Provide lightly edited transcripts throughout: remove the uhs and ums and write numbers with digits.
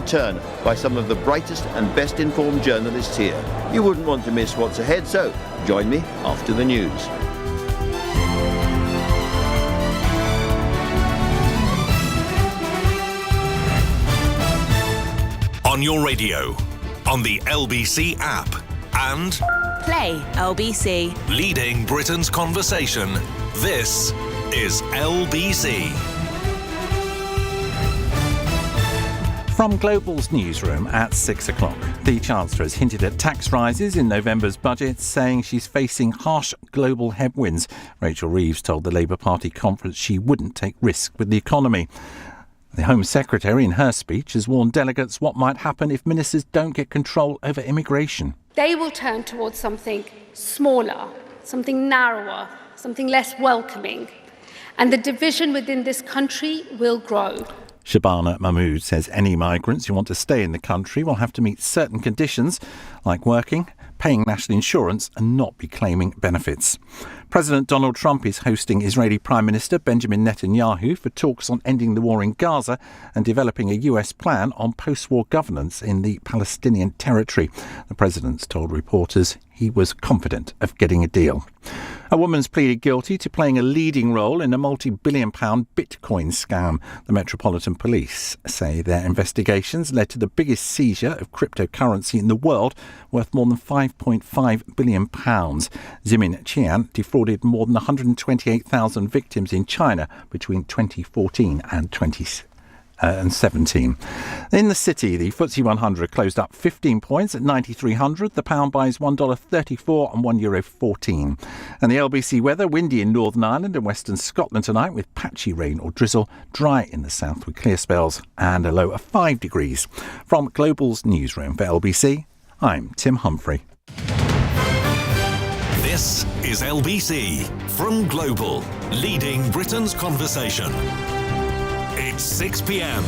turn by some of the brightest and best informed journalists here. You wouldn't want to miss what's ahead, so join me after the news. On your radio, on the LBC app, and Play LBC. leading Britain's conversation. This is LBC. From Global's newsroom at 6 o'clock, the Chancellor has hinted at tax rises in November's budget, saying she's facing harsh global headwinds. Rachel Reeves told the Labour Party conference she wouldn't take risks with the economy. The Home Secretary, in her speech, has warned delegates what might happen if ministers don't get control over immigration. They will turn towards something smaller, something narrower, something less welcoming, and the division within this country will grow. Shabana Mahmood says any migrants who want to stay in the country will have to meet certain conditions, like working, paying national insurance and not be claiming benefits. President Donald Trump is hosting Israeli Prime Minister Benjamin Netanyahu for talks on ending the war in Gaza and developing a US plan on post-war governance in the Palestinian territory. The president's told reporters he was confident of getting a deal. A woman's pleaded guilty to playing a leading role in a multi-billion-pound Bitcoin scam. The Metropolitan Police say their investigations led to the biggest seizure of cryptocurrency in the world, worth more than £5.5 billion. Zimin Qian defrauded more than 128,000 victims in China between 2014 and 2017. In the city, the FTSE 100 closed up 15 points at 9,300. The pound buys $1.34 and €1.14. And the LBC weather, windy in Northern Ireland and Western Scotland tonight with patchy rain or drizzle, dry in the south with clear spells and a low of 5 degrees. From Global's newsroom for LBC, I'm Tim Humphrey. This is LBC from Global, leading Britain's conversation. It's 6 p.m.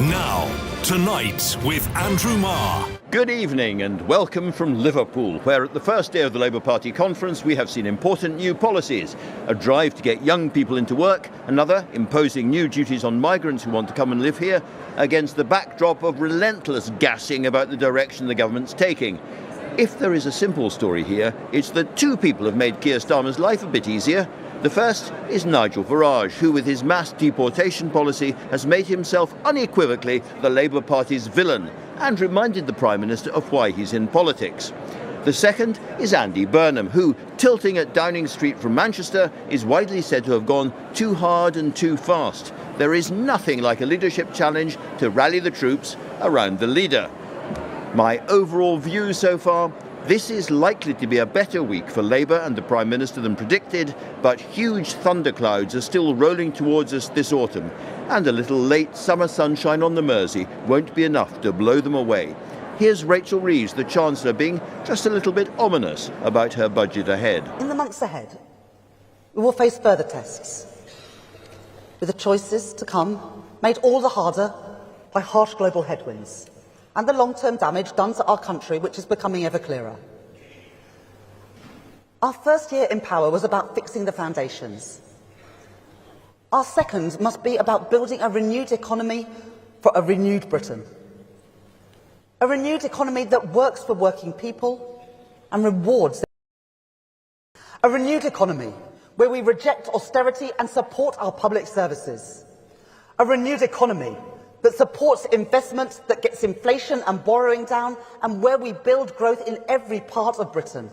Now, Tonight with Andrew Marr. Good evening and welcome from Liverpool, where at the first day of the Labour Party conference we have seen important new policies. A drive to get young people into work, another imposing new duties on migrants who want to come and live here, against the backdrop of relentless gassing about the direction the government's taking. If there is a simple story here, it's that two people have made Keir Starmer's life a bit easier. The first is Nigel Farage, who with his mass deportation policy has made himself unequivocally the Labour Party's villain and reminded the Prime Minister of why he's in politics. The second is Andy Burnham, who, tilting at Downing Street from Manchester, is widely said to have gone too hard and too fast. There is nothing like a leadership challenge to rally the troops around the leader. My overall view so far: this is likely to be a better week for Labour and the Prime Minister than predicted, but huge thunderclouds are still rolling towards us this autumn, and a little late summer sunshine on the Mersey won't be enough to blow them away. Here's Rachel Reeves, the Chancellor, being just a little bit ominous about her budget ahead. In the months ahead, we will face further tests, with the choices to come made all the harder by harsh global headwinds and the long-term damage done to our country, which is becoming ever clearer. Our first year in power was about fixing the foundations. Our second must be about building a renewed economy for a renewed Britain. A renewed economy that works for working people and rewards them. A renewed economy where we reject austerity and support our public services. A renewed economy that supports investment, that gets inflation and borrowing down, and where we build growth in every part of Britain.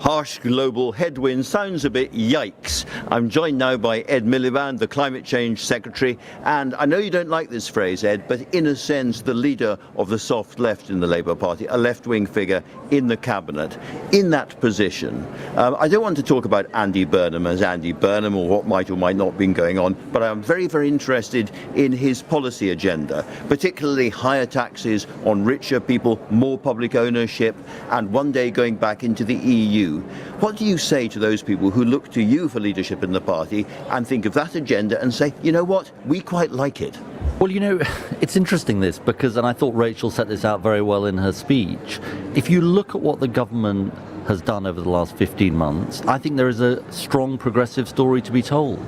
Harsh global headwinds sounds a bit yikes. I'm joined now by Ed Miliband, the Climate Change Secretary, and I know you don't like this phrase, Ed, but in a sense the leader of the soft left in the Labour Party, a left-wing figure in the Cabinet. In that position, I don't want to talk about Andy Burnham as Andy Burnham or what might or might not be going on, but I'm very, very interested in his policy agenda, particularly higher taxes on richer people, more public ownership, and one day going back into the EU. What do you say to those people who look to you for leadership in the party and think of that agenda and say, you know what, we quite like it? Well, you know, it's interesting this because, and I thought Rachel set this out very well in her speech, if you look at what the government has done over the last 15 months, I think there is a strong progressive story to be told.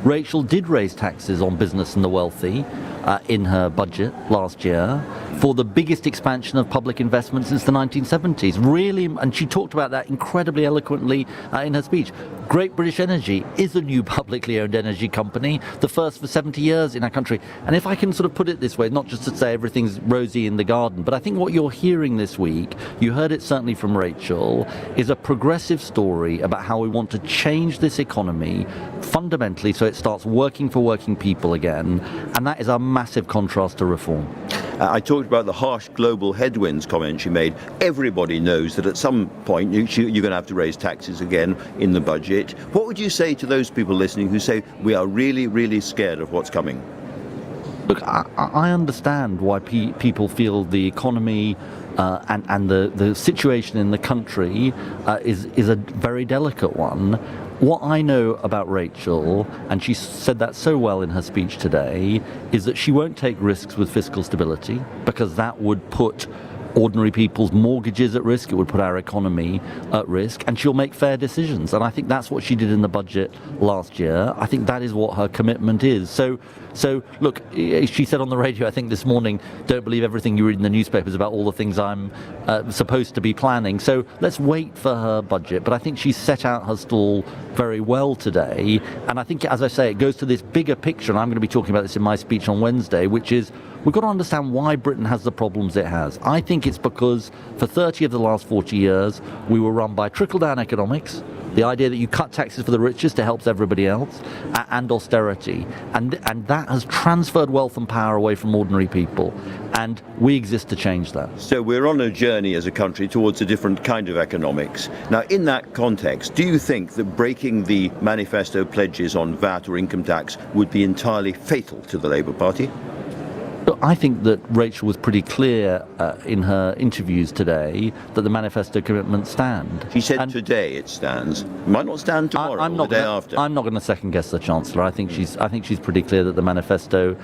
Rachel did raise taxes on business and the wealthy. in her budget last year for the biggest expansion of public investment since the 1970s. Really, and she talked about that incredibly eloquently in her speech. Great British Energy is a new publicly owned energy company, the first for 70 years in our country. And if I can sort of put it this way, not just to say everything's rosy in the garden, but I think what you're hearing this week, you heard it certainly from Rachel, is a progressive story about how we want to change this economy fundamentally so it starts working for working people again. And that is a massive contrast to reform. I talked about the harsh global headwinds comment she made. Everybody knows that at some point you're going to have to raise taxes again in the budget. What would you say to those people listening who say we are really, really scared of what's coming? Look, I understand why people feel the economy and the situation in the country is a very delicate one. What I know about Rachel, and she said that so well in her speech today, is that she won't take risks with fiscal stability because that would put ordinary people's mortgages at risk, it would put our economy at risk, and she'll make fair decisions. And I think that's what she did in the budget last year. I think that is what her commitment is. So look, she said on the radio, I think this morning, don't believe everything you read in the newspapers about all the things I'm supposed to be planning. So let's wait for her budget. But I think she set out her stall very well today. And I think, as I say, it goes to this bigger picture, and I'm going to be talking about this in my speech on Wednesday, which is we've got to understand why Britain has the problems it has. I think it's because for 30 of the last 40 years, we were run by trickle-down economics, the idea that you cut taxes for the richest to help everybody else, and austerity. And that has transferred wealth and power away from ordinary people. And we exist to change that. So we're on a journey as a country towards a different kind of economics. Now, in that context, do you think that breaking the manifesto pledges on VAT or income tax would be entirely fatal to the Labour Party? I think that Rachel was pretty clear in her interviews today that the manifesto commitments stand. She said today it stands. It might not stand tomorrow or the day after. I'm not going to second guess the Chancellor. I think she's pretty clear that the manifesto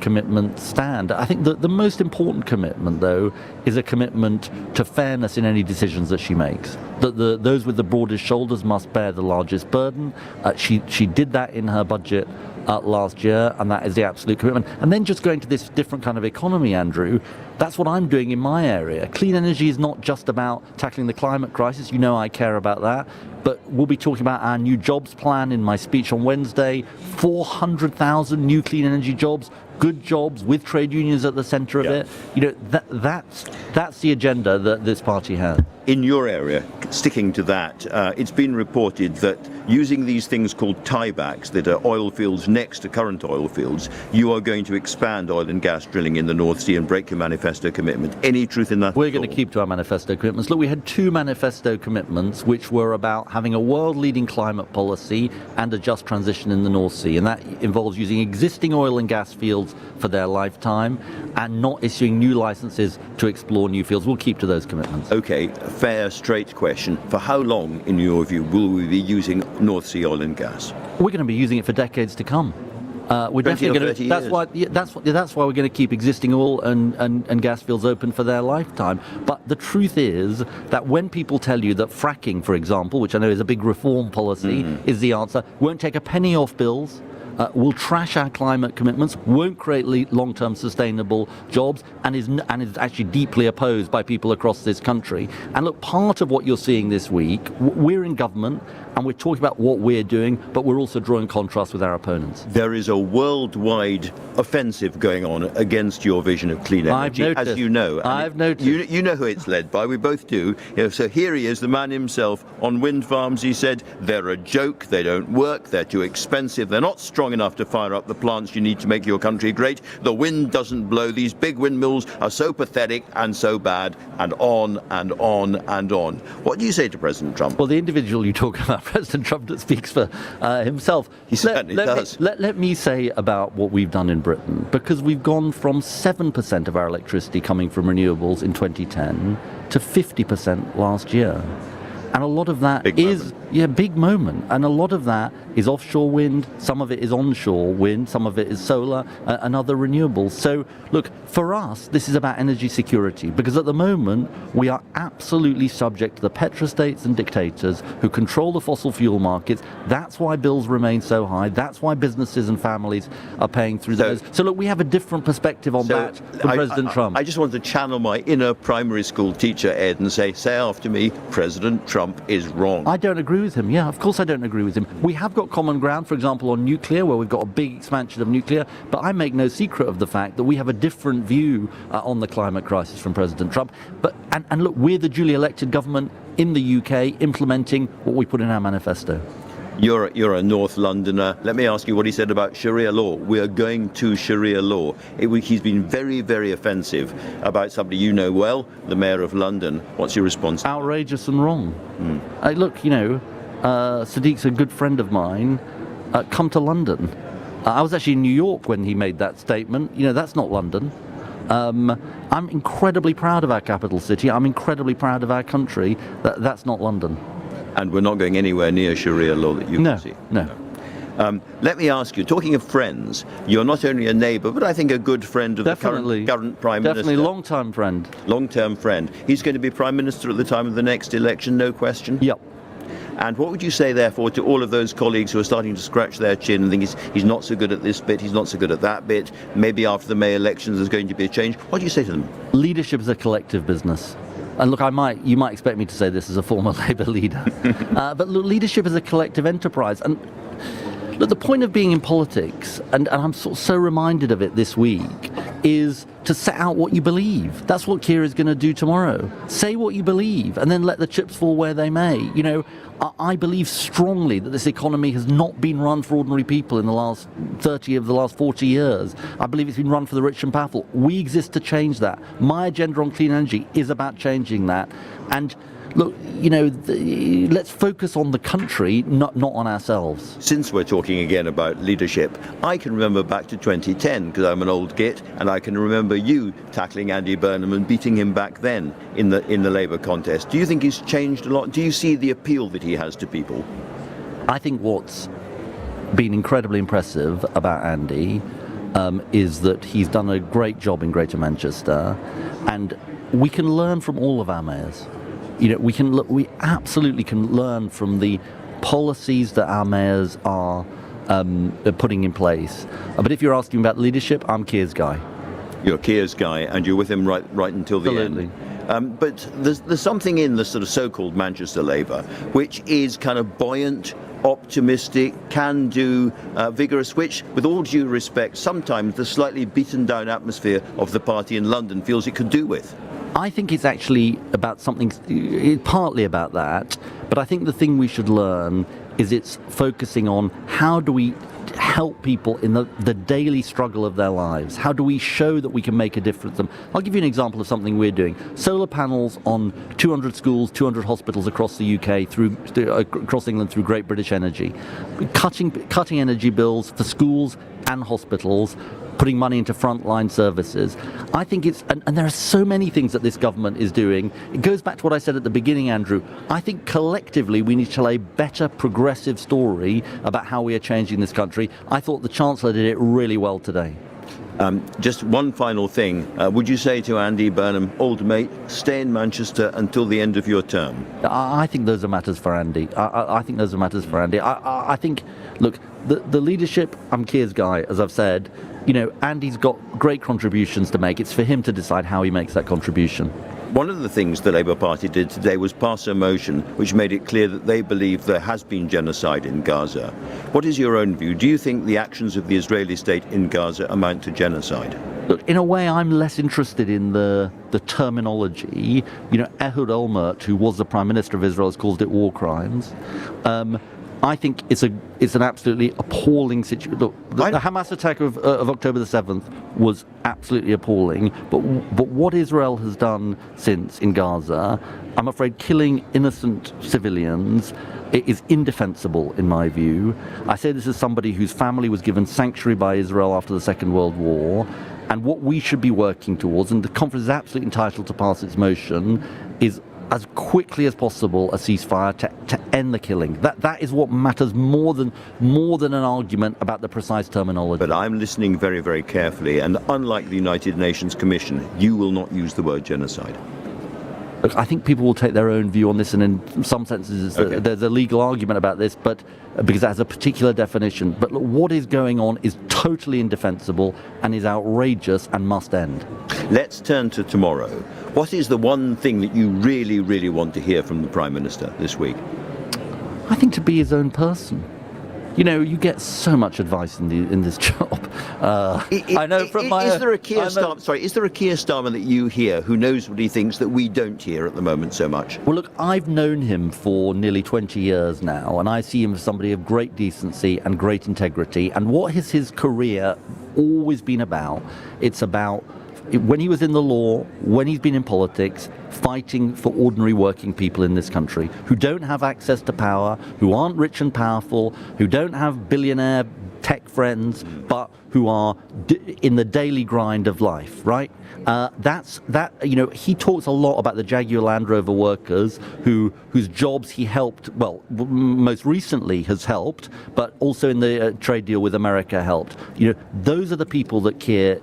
commitments stand. I think that the most important commitment, though, is a commitment to fairness in any decisions that she makes. That those with the broadest shoulders must bear the largest burden. She did that in her budget last year, and that is the absolute commitment. And then just going to this different kind of economy, Andrew, that's what I'm doing in my area. Clean energy is not just about tackling the climate crisis. You know I care about that. But we'll be talking about our new jobs plan in my speech on Wednesday. 400,000 new clean energy jobs, good jobs with trade unions at the centre of it. You know, that's the agenda that this party has. In your area, sticking to that, it's been reported that using these things called tiebacks that are oil fields next to current oil fields, you are going to expand oil and gas drilling in the North Sea and break your manifesto commitment. Any truth in that? We're going to keep to our manifesto commitments. Look, we had two manifesto commitments which were about having a world-leading climate policy and a just transition in the North Sea, and that involves using existing oil and gas fields for their lifetime and not issuing new licenses to explore new fields. We'll keep to those commitments. Okay, fair, straight question. For how long, in your view, will we be using North Sea oil and gas? We're going to be using it for decades to come. We're definitely going to. That's why we're going to keep existing oil and gas fields open for their lifetime. But the truth is that when people tell you that fracking, for example, which I know is a big reform policy, is the answer, won't take a penny off bills, will trash our climate commitments, won't create long-term sustainable jobs, and is actually deeply opposed by people across this country. And look, part of what you're seeing this week, we're in government and we're talking about what we're doing, but we're also drawing contrast with our opponents. There is a worldwide offensive going on against your vision of clean energy, as you know. I've noticed. You know who it's led by. We both do. So here he is, the man himself, on wind farms. He said they're a joke, they don't work, they're too expensive, they're not strong enough to fire up the plants you need to make your country great. The wind doesn't blow. These big windmills are so pathetic and so bad, and on and on and on. What do you say to President Trump? Well, the individual you talk about, President Trump, that speaks for himself. He certainly does. Let me say about what we've done in Britain, because we've gone from 7% of our electricity coming from renewables in 2010 to 50% last year. And a lot of that big moment. And a lot of that is offshore wind, some of it is onshore wind, some of it is solar and other renewables. So, look, for us, this is about energy security, because at the moment, we are absolutely subject to the petrostates and dictators who control the fossil fuel markets. That's why bills remain so high. That's why businesses and families are paying through those. So, look, we have a different perspective on that from President Trump. I just want to channel my inner primary school teacher, Ed, and say after me, President Trump is wrong. I don't agree with him. Yeah, of course I don't agree with him. We have got common ground, for example, on nuclear, where we've got a big expansion of nuclear, but I make no secret of the fact that we have a different view on the climate crisis from President Trump. And look, we're the duly elected government in the UK implementing what we put in our manifesto. You're a North Londoner. Let me ask you what he said about Sharia law. We are going to Sharia law. He's been very, very offensive about somebody you know well, the Mayor of London. What's your response? Outrageous and wrong. Look, Sadiq's a good friend of mine. Come to London. I was actually in New York when he made that statement. That's not London. I'm incredibly proud of our capital city. I'm incredibly proud of our country. That's not London. And we're not going anywhere near Sharia law that you can see. No. Let me ask you, talking of friends, you're not only a neighbour, but I think a good friend of the current Prime Minister. Definitely long-term friend. Long-term friend. He's going to be Prime Minister at the time of the next election, no question? Yep. And what would you say, therefore, to all of those colleagues who are starting to scratch their chin and think he's not so good at this bit, he's not so good at that bit, maybe after the May elections there's going to be a change? What do you say to them? Leadership is a collective business. And look, you might expect me to say this as a former Labour leader, but look, leadership is a collective enterprise. And look, the point of being in politics, and I'm so reminded of it this week, is to set out what you believe. That's what Keir is going to do tomorrow. Say what you believe, and then let the chips fall where they may. I believe strongly that this economy has not been run for ordinary people in the last 30 of the last 40 years. I believe it's been run for the rich and powerful. We exist to change that. My agenda on clean energy is about changing that. And look, let's focus on the country, not on ourselves. Since we're talking again about leadership, I can remember back to 2010, because I'm an old git, and I can remember you tackling Andy Burnham and beating him back then in the Labour contest. Do you think he's changed a lot? Do you see the appeal that he has to people? I think what's been incredibly impressive about Andy is that he's done a great job in Greater Manchester, and we can learn from all of our mayors. We absolutely can learn from the policies that our mayors are putting in place. But if you're asking about leadership, I'm Keir's guy. You're Keir's guy, and you're with him right until the Absolutely. end. But there's something in the sort of so-called Manchester Labour which is kind of buoyant, optimistic, can-do, vigorous, which, with all due respect, sometimes the slightly beaten-down atmosphere of the party in London feels it could do with. I think it's actually about something, partly about that, but I think the thing we should learn is it's focusing on how do we help people in the daily struggle of their lives? How do we show that we can make a difference? I'll give you an example of something we're doing. Solar panels on 200 schools, 200 hospitals across the UK, across England through Great British Energy. Cutting energy bills for schools and hospitals, putting money into frontline services. I think and there are so many things that this government is doing. It goes back to what I said at the beginning, Andrew. I think collectively we need to tell a better progressive story about how we are changing this country. I thought the Chancellor did it really well today. Just one final thing. Would you say to Andy Burnham, old mate, stay in Manchester until the end of your term? I think those are matters for Andy. I think those are matters for Andy. I think, look, the leadership, I'm Keir's guy, as I've said. Andy's got great contributions to make. It's for him to decide how he makes that contribution. One of the things the Labour Party did today was pass a motion which made it clear that they believe there has been genocide in Gaza. What is your own view? Do you think the actions of the Israeli state in Gaza amount to genocide? Look, in a way, I'm less interested in the terminology. Ehud Olmert, who was the Prime Minister of Israel, has called it war crimes. I think it's an absolutely appalling situation. Look, the Hamas attack of October the 7th was absolutely appalling. But what Israel has done since in Gaza, I'm afraid killing innocent civilians, it is indefensible in my view. I say this as somebody whose family was given sanctuary by Israel after the Second World War. And what we should be working towards, and the conference is absolutely entitled to pass its motion, is as quickly as possible a ceasefire to end the killing. That is what matters more than an argument about the precise terminology. But I'm listening very, very carefully, and unlike the United Nations Commission, you will not use the word genocide. Look, I think people will take their own view on this, and in some senses there's a legal argument about this, but because it has a particular definition. But look, what is going on is totally indefensible and is outrageous and must end. Let's turn to tomorrow. What is the one thing that you really, really want to hear from the Prime Minister this week? I think to be his own person. You know, you get so much advice in this job. I know from my. Is there a Keir Starmer that you hear who knows what he thinks that we don't hear at the moment so much? Well, look, I've known him for nearly 20 years now, and I see him as somebody of great decency and great integrity. And what has his career always been about? It's about, when he was in the law, when he's been in politics, fighting for ordinary working people in this country who don't have access to power, who aren't rich and powerful, who don't have billionaire tech friends, but who are in the daily grind of life, right? He talks a lot about the Jaguar Land Rover workers whose jobs he helped, most recently has helped, but also in the trade deal with America helped. You know, those are the people that Keir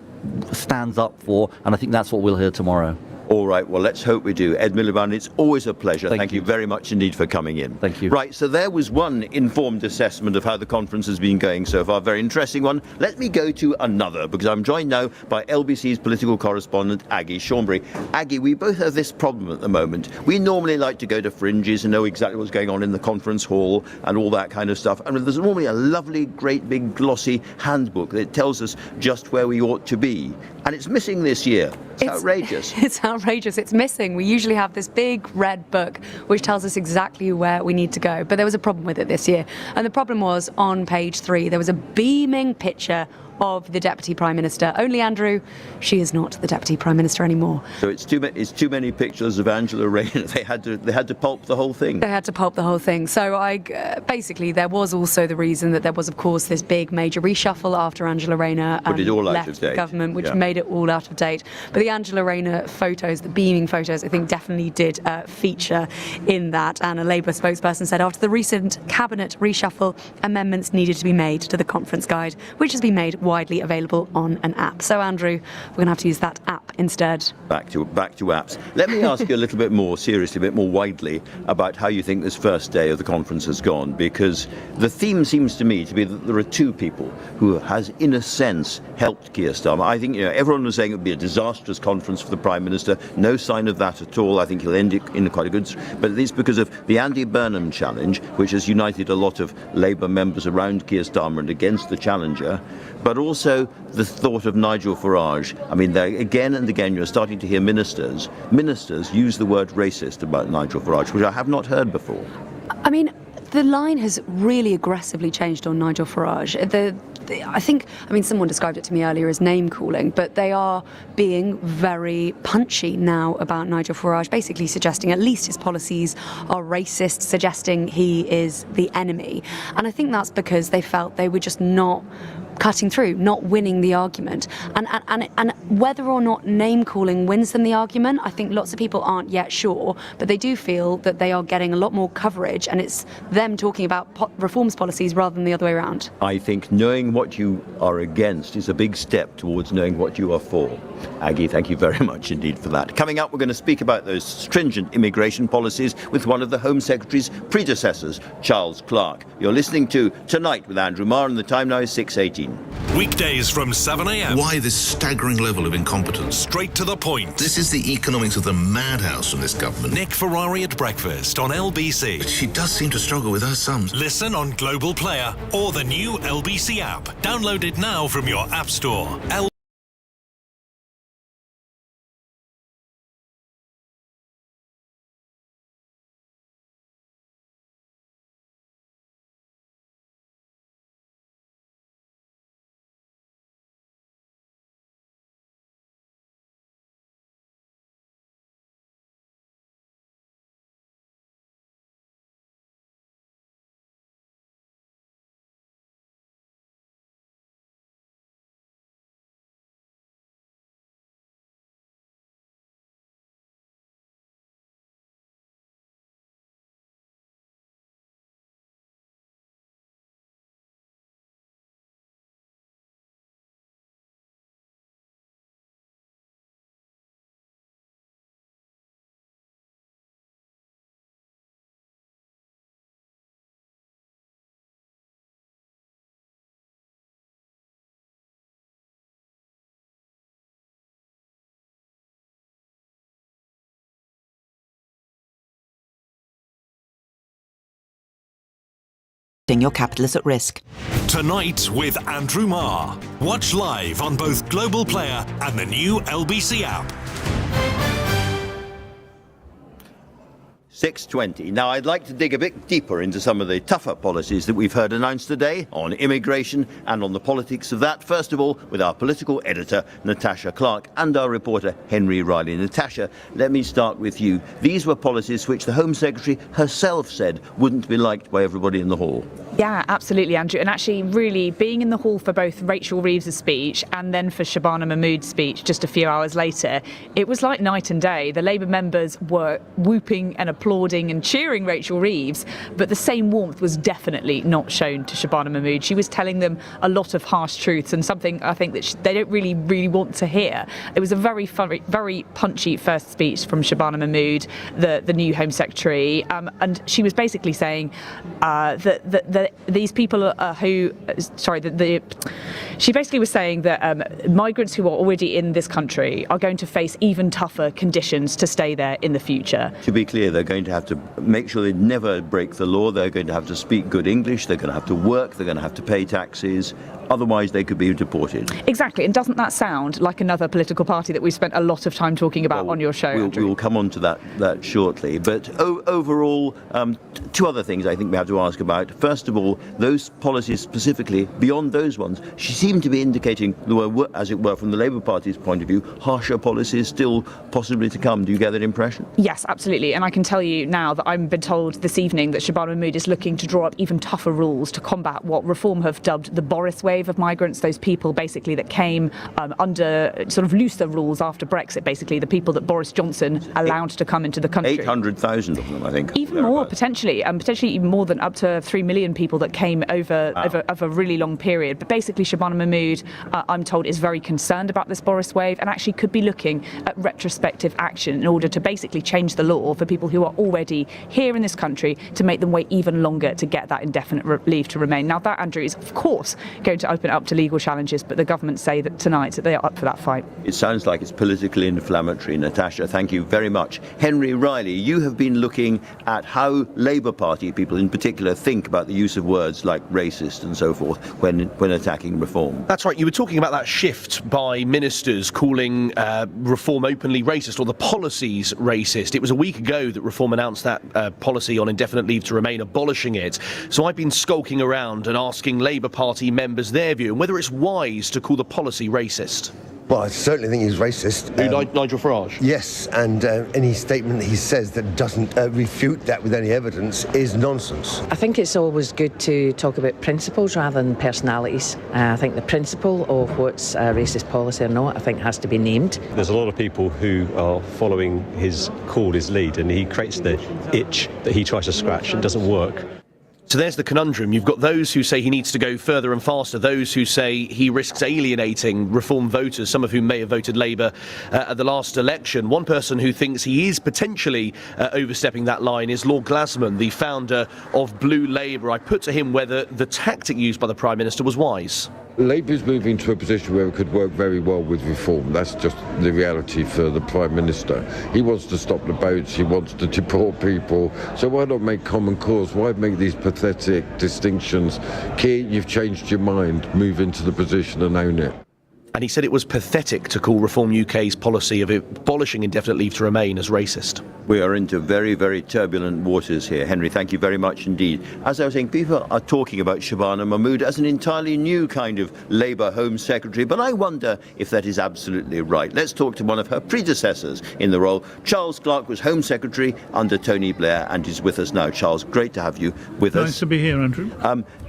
stands up for, and I think that's what we'll hear tomorrow. All right, well, let's hope we do. Ed Miliband, it's always a pleasure. Thank you very much indeed for coming in. Thank you. Right, so there was one informed assessment of how the conference has been going so far. Very interesting one. Let me go to another, because I'm joined now by LBC's political correspondent, Aggie Chambre. Aggie, we both have this problem at the moment. We normally like to go to fringes and know exactly what's going on in the conference hall and all that kind of stuff. And there's normally a lovely, great, big, glossy handbook that tells us just where we ought to be. And it's missing this year. It's outrageous. It's outrageous. It's missing. We usually have this big red book which tells us exactly where we need to go. But there was a problem with it this year. And the problem was, on page 3, there was a beaming picture of the Deputy Prime Minister. Only Andrew, she is not the Deputy Prime Minister anymore. So it's too many pictures of Angela Rayner. They had to pulp the whole thing. They had to pulp the whole thing. So basically there was also the reason that there was, of course, this big major reshuffle after Angela Rayner left the government, which made it all out of date. But the Angela Rayner photos, the beaming photos, I think definitely did feature in that. And a Labour spokesperson said after the recent cabinet reshuffle, amendments needed to be made to the conference guide, which has been made widely available on an app. So, Andrew, we're going to have to use that app instead. Back to apps. Let me ask you a little bit more seriously, a bit more widely, about how you think this first day of the conference has gone, because the theme seems to me to be that there are two people who has, in a sense, helped Keir Starmer. I think everyone was saying it would be a disastrous conference for the Prime Minister. No sign of that at all. I think he'll end it in quite a good... But it's because of the Andy Burnham challenge, which has united a lot of Labour members around Keir Starmer and against the challenger, but also the thought of Nigel Farage. I mean, again and again you're starting to hear ministers use the word racist about Nigel Farage, which I have not heard before. I mean, the line has really aggressively changed on Nigel Farage. I think someone described it to me earlier as name calling, but they are being very punchy now about Nigel Farage, basically suggesting at least his policies are racist, suggesting he is the enemy. And I think that's because they felt they were just not cutting through, not winning the argument. And whether or not name calling wins them the argument, I think lots of people aren't yet sure, but they do feel that they are getting a lot more coverage, and it's them talking about reforms policies rather than the other way around. I think knowing what you are against is a big step towards knowing what you are for. Aggie, thank you very much indeed for that. Coming up, we're going to speak about those stringent immigration policies with one of the Home Secretary's predecessors, Charles Clarke. You're listening to Tonight with Andrew Marr, and the time now is 6:18. Weekdays from 7 a.m. Why this staggering level of incompetence? Straight to the point. This is the economics of the madhouse from this government. Nick Ferrari at breakfast on LBC. But she does seem to struggle with her sums. Listen on Global Player or the new LBC app. Download it now from your app store. everything your capital is at risk. Tonight with Andrew Marr. Watch live on both Global Player and the new LBC app. 6:20. Now, I'd like to dig a bit deeper into some of the tougher policies that we've heard announced today on immigration and on the politics of that. First of all, with our political editor, Natasha Clarke, and our reporter, Henry Riley. Natasha, let me start with you. These were policies which the Home Secretary herself said wouldn't be liked by everybody in the hall. Yeah, absolutely, Andrew. And actually, really, being in the hall for both Rachel Reeves' speech and then for Shabana Mahmood's speech just a few hours later, it was like night and day. The Labour members were whooping and applauding and cheering Rachel Reeves, but the same warmth was definitely not shown to Shabana Mahmood. She was telling them a lot of harsh truths and something I think that they don't really want to hear. It was a very punchy first speech from Shabana Mahmood, the new Home Secretary, and she was basically saying that these people she basically was saying that migrants who are already in this country are going to face even tougher conditions to stay there in the future. To be clear, they're going to have to make sure they never break the law. They're going to have to speak good English. They're going to have to work. They're going to have to pay taxes. Otherwise, they could be deported. Exactly. And doesn't that sound like another political party that we've spent a lot of time talking about on your show, Andrew? We'll come on to that shortly. But overall, two other things I think we have to ask about. First of all, those policies specifically, beyond those ones, she seemed to be indicating there were, as it were, from the Labour Party's point of view, harsher policies still possibly to come. Do you get that impression? Yes, absolutely. And I can tell you now that I've been told this evening that Shabana Mahmood is looking to draw up even tougher rules to combat what Reform have dubbed the Boris wave of migrants, those people basically that came under sort of looser rules after Brexit, basically the people that Boris Johnson allowed to come into the country. 800,000 of them, I think. Even more, potentially even more than up to 3 million people that came over a really long period. But basically Shabana Mahmood, I'm told, is very concerned about this Boris wave and actually could be looking at retrospective action in order to basically change the law for people who are already here in this country to make them wait even longer to get that indefinite leave to remain. Now that, Andrew, is of course going to open up to legal challenges, but the government say that tonight that they are up for that fight. It sounds like it's politically inflammatory. Natasha, thank you very much. Henry Riley, you have been looking at how Labour Party people in particular think about the use of words like racist and so forth when attacking Reform. That's right. You were talking about that shift by ministers calling Reform openly racist, or the policies racist. It was a week ago that Reform announced that policy on indefinite leave to remain, abolishing it. So I've been skulking around and asking Labour Party members their view and whether it's wise to call the policy racist. Well, I certainly think he's racist. Nigel Farage? Yes, and any statement he says that doesn't refute that with any evidence is nonsense. I think it's always good to talk about principles rather than personalities. I think the principle of what's a racist policy or not, I think has to be named. There's a lot of people who are following his lead, and he creates the itch that he tries to scratch. It doesn't work. So there's the conundrum. You've got those who say he needs to go further and faster, those who say he risks alienating Reform voters, some of whom may have voted Labour at the last election. One person who thinks he is potentially overstepping that line is Lord Glasman, the founder of Blue Labour. I put to him whether the tactic used by the Prime Minister was wise. Labour's moving to a position where it could work very well with Reform. That's just the reality for the Prime Minister. He wants to stop the boats, he wants to deport people, so why not make common cause? Why make these pathetic distinctions? Keir, you've changed your mind, move into the position and own it. And he said it was pathetic to call Reform UK's policy of abolishing indefinite leave to remain as racist. We are into very, very turbulent waters here. Henry, thank you very much indeed. As I was saying, people are talking about Shabana Mahmood as an entirely new kind of Labour Home Secretary, but I wonder if that is absolutely right. Let's talk to one of her predecessors in the role. Charles Clarke was Home Secretary under Tony Blair and is with us now. Charles, great to have you with us. Nice to be here, Andrew.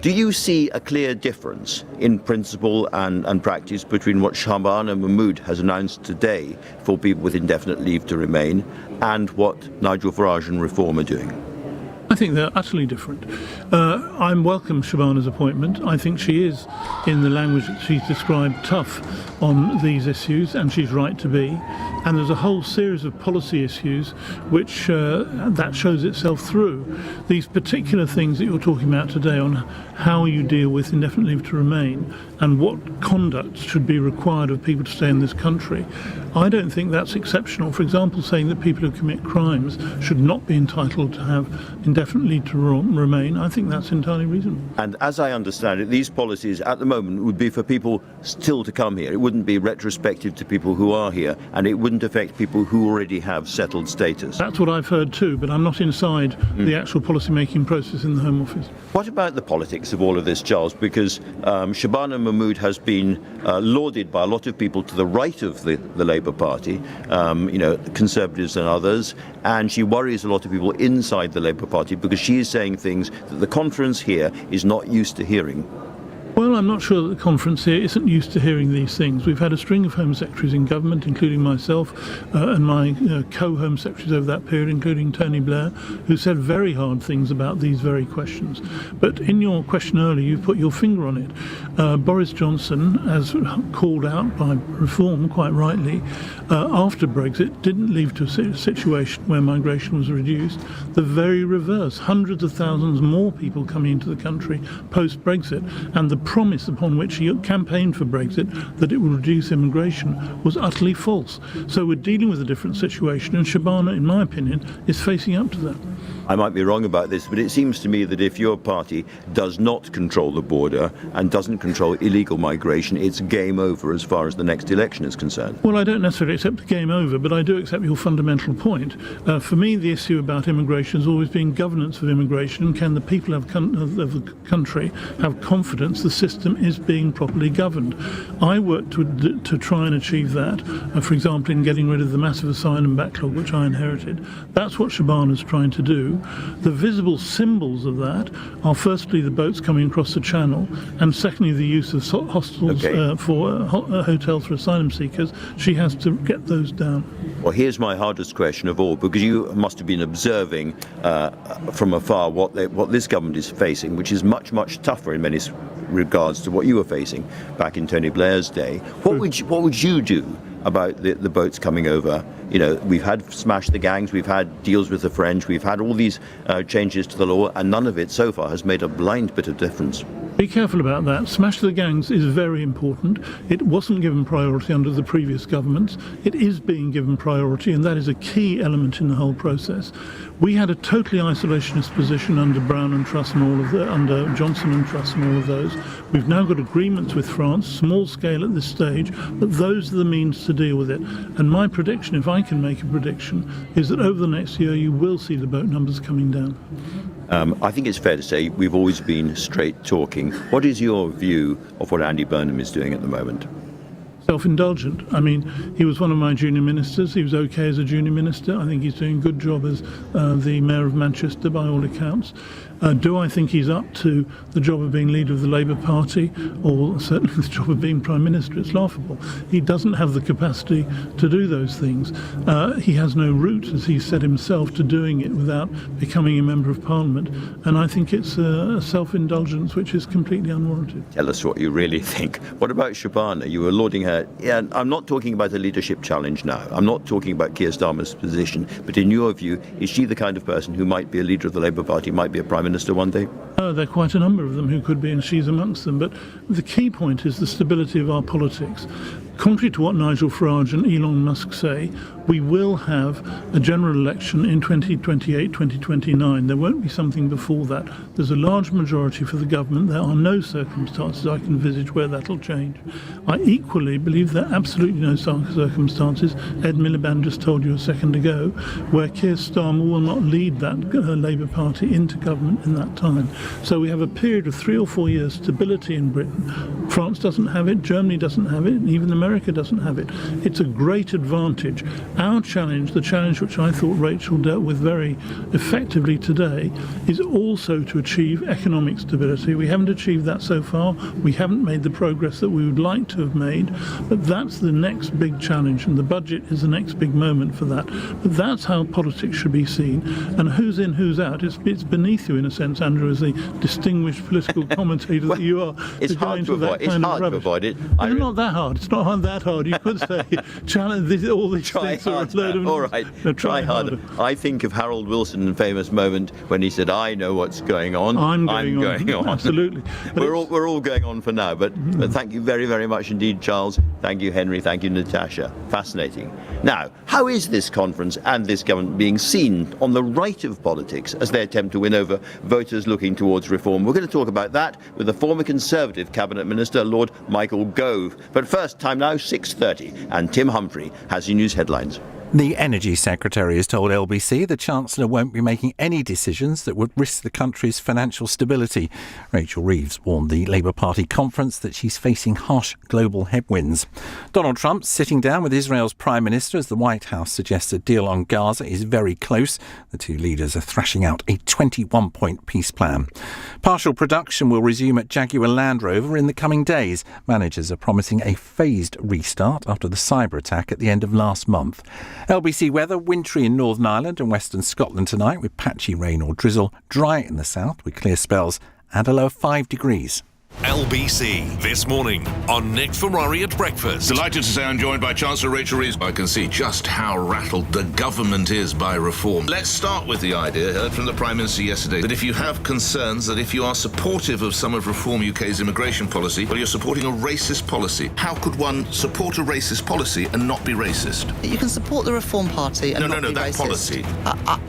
Do you see a clear difference in principle and practice between what Shabana Mahmood has announced today for people with indefinite leave to remain and what Nigel Farage and Reform are doing? I think they're utterly different. I welcome Shabana's appointment. I think she is, in the language that she's described, tough on these issues, and she's right to be. And there's a whole series of policy issues which that shows itself through. These particular things that you're talking about today on how you deal with indefinite leave to remain and what conduct should be required of people to stay in this country, I don't think that's exceptional. For example, saying that people who commit crimes should not be entitled to have indefinite indefinitely to remain, I think that's entirely reasonable. And as I understand it, these policies at the moment would be for people still to come here. It wouldn't be retrospective to people who are here, and it wouldn't affect people who already have settled status. That's what I've heard too, but I'm not inside the actual policy-making process in the Home Office. What about the politics of all of this, Charles? Because Shabana Mahmood has been lauded by a lot of people to the right of the Labour Party, Conservatives and others, and she worries a lot of people inside the Labour Party because she is saying things that the conference here is not used to hearing. Well, I'm not sure that the conference here isn't used to hearing these things. We've had a string of Home Secretaries in government, including myself and my co-Home Secretaries over that period, including Tony Blair, who said very hard things about these very questions. But in your question earlier, you put your finger on it. Boris Johnson, as called out by Reform quite rightly, after Brexit, didn't lead to a situation where migration was reduced. The very reverse. Hundreds of thousands more people coming into the country post-Brexit, and the promise upon which he campaigned for Brexit, that it would reduce immigration, was utterly false. So we're dealing with a different situation, and Shabana, in my opinion, is facing up to that. I might be wrong about this, but it seems to me that if your party does not control the border and doesn't control illegal migration, it's game over as far as the next election is concerned. Well, I don't necessarily accept the game over, but I do accept your fundamental point. For me, the issue about immigration has always been governance of immigration. Can the people of the country have confidence the system is being properly governed? I work to try and achieve that, for example, in getting rid of the massive asylum backlog which I inherited. That's what Shabana's trying to do. The visible symbols of that are firstly the boats coming across the channel, and secondly the use of hostels for hotels for asylum seekers. She has to get those down. Well, here's my hardest question of all, because you must have been observing from afar what this government is facing, which is much, much tougher in many regards to what you were facing back in Tony Blair's day. What would you do about the boats coming over? We've had Smash the Gangs, we've had deals with the French, we've had all these changes to the law, and none of it so far has made a blind bit of difference. Be careful about that. Smash the Gangs is very important. It wasn't given priority under the previous governments. It is being given priority, and that is a key element in the whole process. We had a totally isolationist position under Brown and Truss and under Johnson and Truss and all of those. We've now got agreements with France, small scale at this stage, but those are the means to deal with it. And my prediction, if I can make a prediction, is that over the next year you will see the boat numbers coming down. I think it's fair to say we've always been straight talking. What is your view of what Andy Burnham is doing at the moment? Self-indulgent. I mean, he was one of my junior ministers. He was okay as a junior minister. I think he's doing a good job as the Mayor of Manchester by all accounts. Do I think he's up to the job of being leader of the Labour Party, or certainly the job of being Prime Minister? It's laughable. He doesn't have the capacity to do those things. He has no route, as he said himself, to doing it without becoming a Member of Parliament. And I think it's a self-indulgence which is completely unwarranted. Tell us what you really think. What about Shabana? You were lauding her. Yeah, I'm not talking about a leadership challenge now. I'm not talking about Keir Starmer's position. But in your view, is she the kind of person who might be a leader of the Labour Party, might be a Prime Minister one day? There are quite a number of them who could be, and she's amongst them. But the key point is the stability of our politics. Contrary to what Nigel Farage and Elon Musk say, we will have a general election in 2028, 2029. There won't be something before that. There's a large majority for the government. There are no circumstances I can envisage where that'll change. I equally believe there are absolutely no circumstances, Ed Miliband just told you a second ago, where Keir Starmer will not lead that Labour Party into government in that time. So we have a period of 3 or 4 years stability in Britain. France doesn't have it, Germany doesn't have it, and even America doesn't have it. It's a great advantage. Our challenge, the challenge which I thought Rachel dealt with very effectively today, is also to achieve economic stability. We haven't achieved that so far. We haven't made the progress that we would like to have made, but that's the next big challenge, and the budget is the next big moment for that. But that's how politics should be seen, and who's in, who's out. It's beneath you, in a sense, Andrew, as the distinguished political commentator that you are. It's hard to avoid. It's hard to avoid it. It's not that hard. It's not hard aren't that hard. You could say, challenge all these try things are a harder. load of... All right, No, try harder. I think of Harold Wilson's famous moment when he said, "I know what's going on. I'm going on." Absolutely. We're all going on for now, but thank you very, very much indeed, Charles. Thank you, Henry. Thank you, Natasha. Fascinating. Now, how is this conference and this government being seen on the right of politics as they attempt to win over voters looking towards reform? We're going to talk about that with the former Conservative Cabinet Minister, Lord Michael Gove. But first, time now, 6:30, and Tim Humphrey has your news headlines. The Energy Secretary has told LBC the Chancellor won't be making any decisions that would risk the country's financial stability. Rachel Reeves warned the Labour Party conference that she's facing harsh global headwinds. Donald Trump's sitting down with Israel's Prime Minister as the White House suggests a deal on Gaza is very close. The two leaders are thrashing out a 21-point peace plan. Partial production will resume at Jaguar Land Rover in the coming days. Managers are promising a phased restart after the cyber attack at the end of last month. LBC weather, wintry in Northern Ireland and Western Scotland tonight with patchy rain or drizzle, dry in the south with clear spells and a low of 5 degrees. LBC This Morning on Nick Ferrari at Breakfast. Delighted to say I'm joined by Chancellor Rachel Reeves. I can see just how rattled the government is by reform. Let's start with the idea heard from the Prime Minister yesterday that if you have concerns, that if you are supportive of some of Reform UK's immigration policy, well, you're supporting a racist policy. How could one support a racist policy and not be racist? You can support the Reform Party and not be that racist. policy.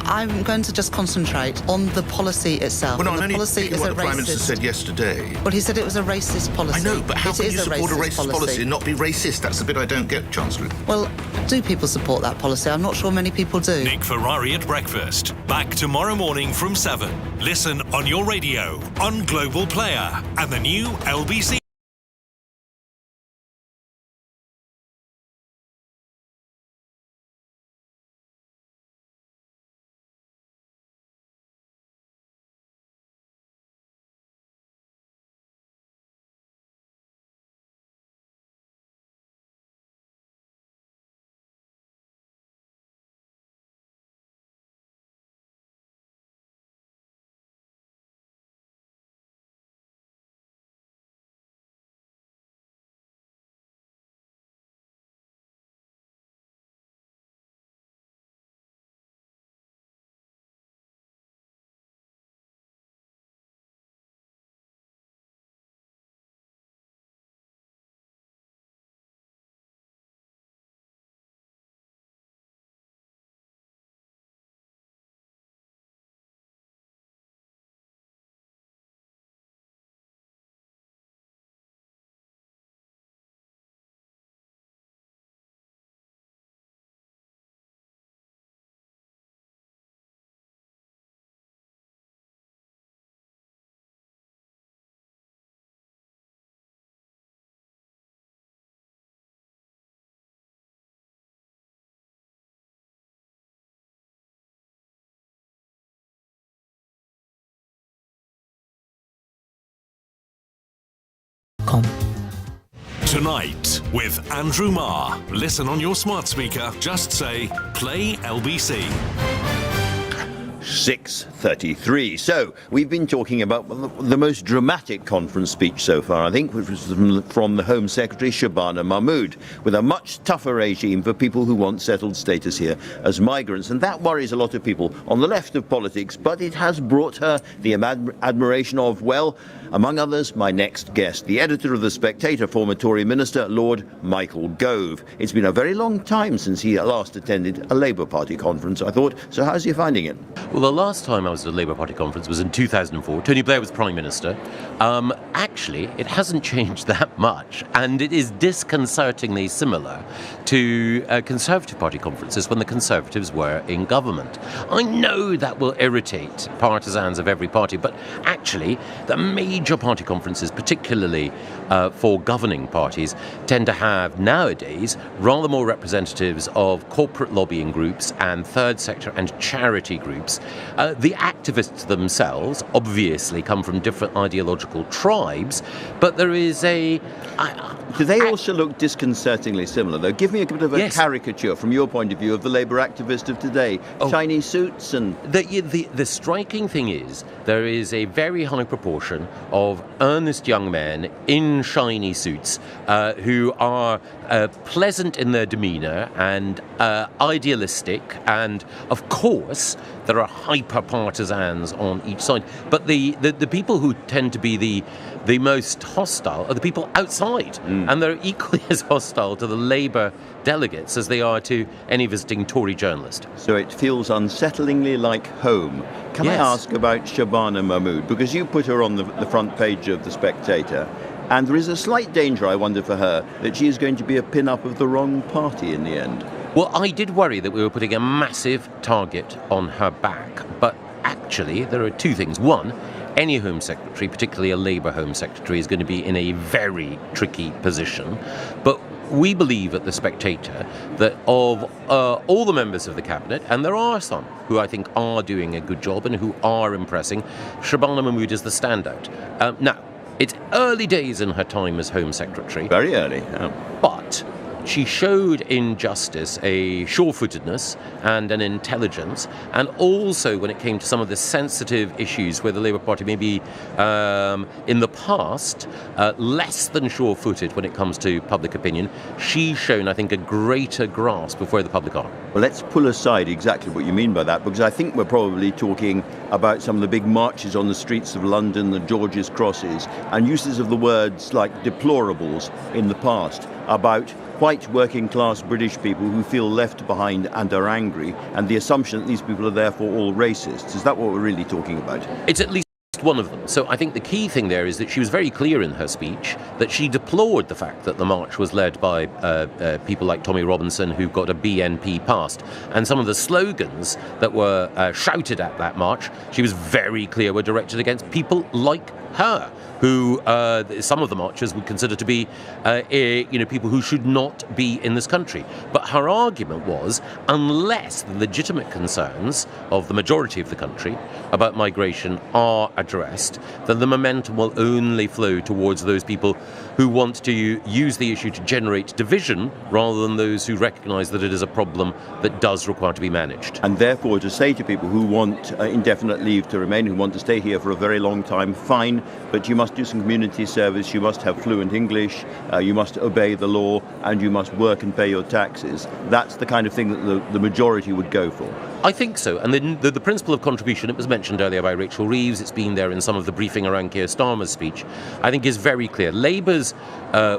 I'm going to just concentrate on the policy itself. Well, no, I'm the only policy thinking is what a the Prime Minister racist. said yesterday. Well, he said it was a racist policy. I know, but how can you support a racist policy and not be racist? That's the bit I don't get, Chancellor. Well, do people support that policy? I'm not sure many people do. Nick Ferrari at Breakfast. Back tomorrow morning from 7. Listen on your radio, on Global Player and the new LBC. Tonight with Andrew Marr. Listen on your smart speaker. Just say, play LBC. 6:33. So we've been talking about the most dramatic conference speech so far, I think, which was from the Home Secretary Shabana Mahmood, with a much tougher regime for people who want settled status here as migrants. And that worries a lot of people on the left of politics, but it has brought her the admiration of, well, among others, my next guest, the editor of The Spectator, former Tory Minister, Lord Michael Gove. It's been a very long time since he last attended a Labour Party conference, I thought. So how's he finding it? Well, the last time I was at a Labour Party conference was in 2004. Tony Blair was Prime Minister. Actually, it hasn't changed that much, and it is disconcertingly similar to Conservative Party conferences when the Conservatives were in government. I know that will irritate partisans of every party, but actually, the major party conferences, particularly for governing parties, tend to have nowadays rather more representatives of corporate lobbying groups and third sector and charity groups. The activists themselves obviously come from different ideological tribes, but there is Do they also look disconcertingly similar, though? Give me a bit of a Yes. caricature from your point of view of the Labour activist of today. Shiny suits and... The striking thing is there is a very high proportion of earnest young men in shiny suits who are pleasant in their demeanour and idealistic, and of course there are hyper-partisans on each side. But the people who tend to be the most hostile are the people outside, and they're equally as hostile to the Labour delegates as they are to any visiting Tory journalist. So it feels unsettlingly like home. Can I ask about Shabana Mahmood? Because you put her on the front page of The Spectator, and there is a slight danger, I wonder, for her, that she is going to be a pin-up of the wrong party in the end. Well, I did worry that we were putting a massive target on her back, but actually there are two things. One, any Home Secretary, particularly a Labour Home Secretary, is going to be in a very tricky position. But we believe at The Spectator that of all the members of the Cabinet, and there are some who I think are doing a good job and who are impressing, Shabana Mahmood is the standout. Now, it's early days in her time as Home Secretary. Very early, But she showed in justice a sure-footedness and an intelligence, and also when it came to some of the sensitive issues where the Labour Party may be, in the past, less than sure-footed when it comes to public opinion, she's shown, I think, a greater grasp of where the public are. Well, let's pull aside exactly what you mean by that, because I think we're probably talking about some of the big marches on the streets of London, the George's Crosses, and uses of the words like deplorables in the past about white working-class British people who feel left behind and are angry, and the assumption that these people are therefore all racists. Is that what we're really talking about? It's at least one of them. So I think the key thing there is that she was very clear in her speech that she deplored the fact that the march was led by people like Tommy Robinson, who got a BNP past, and some of the slogans that were shouted at that march, she was very clear were directed against people like her, who some of the marchers would consider to be people who should not be in this country. But her argument was, unless the legitimate concerns of the majority of the country about migration are addressed, then the momentum will only flow towards those people who want to use the issue to generate division rather than those who recognise that it is a problem that does require to be managed. And therefore to say to people who want indefinite leave to remain, who want to stay here for a very long time, fine, but you must do some community service, you must have fluent English, you must obey the law, and you must work and pay your taxes. That's the kind of thing that the majority would go for. I think so. And the principle of contribution, it was mentioned earlier by Rachel Reeves, it's been there in some of the briefing around Keir Starmer's speech, I think is very clear. Labour's